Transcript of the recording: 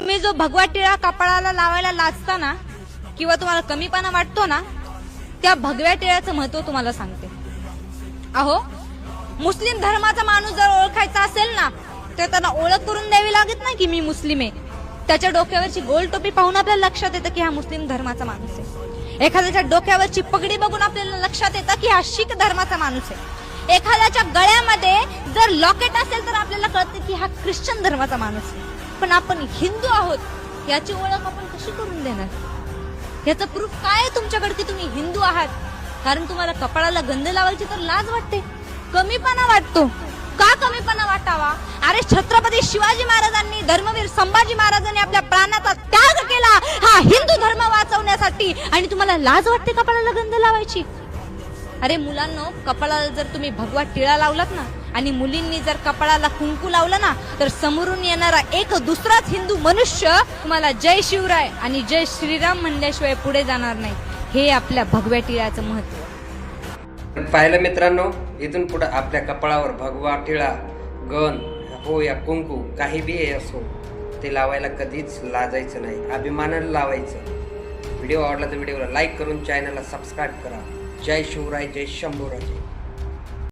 तुम्ही जो भगवा टिळा कपाळाला लावायला लाजता ना किंवा तुम्हाला कमीपणा वाटतो ना, त्या भगव्या टिळ्याचं महत्व तुम्हाला सांगते. अहो, मुस्लिम धर्माचा माणूस जर ओळखायचा असेल ना, तर त्यांना ओळख करून द्यावी लागत नाही की मी मुस्लिम आहे. त्याच्या डोक्यावरची गोल टोपी पाहून आपल्याला लक्षात येतं की हा मुस्लिम धर्माचा माणूस आहे. एखाद्याच्या डोक्यावरची पगडी बघून आपल्याला लक्षात येतं की हा शीख धर्माचा माणूस आहे. एखाद्याच्या गळ्यामध्ये जर लॉकेट असेल तर आपल्याला कळतं की हा ख्रिश्चन धर्माचा माणूस आहे. पण आपण हिंदू आहोत याची ओळख आपण कशी करून देणार? याचं प्रूफ काय आहे तुमच्याकडे की तुम्ही हिंदू आहात? कारण तुम्हाला कपाळाला गंध लावायची तर लाज वाटते, कमीपणा वाटतो. का कमीपणा वाटावा? अरे, छत्रपती शिवाजी महाराजांनी, धर्मवीर संभाजी महाराजांनी आपल्या प्राणाचा त्याग केला हा हिंदू धर्म वाचवण्यासाठी, आणि तुम्हाला लाज वाटते कपाळाला गंध लावायची? अरे मुलांनो, कपाळाला जर तुम्ही भगवा टिळा लावलात ना आणि मुलींनी जर कपाळाला कुंकू लावलं ना, तर समोरून येणारा एक दुसराच हिंदू मनुष्य तुम्हाला जय शिवराय आणि जय श्रीराम म्हणल्याशिवाय पुढे जाणार नाही. हे आपल्या भगव्या टिळ्याचं महत्व. पाहिलं मित्रांनो, इथून पुढे आपल्या कपाळावर भगवा टिळा, गण हो या कुंकू काही बी असो, ते लावायला कधीच लाजायचं नाही, अभिमानानं लावायचं. व्हिडिओ आवडला तर व्हिडिओला लाईक करून चॅनलला सबस्क्राईब करा. जय शिवराय, जय शंभूराजे.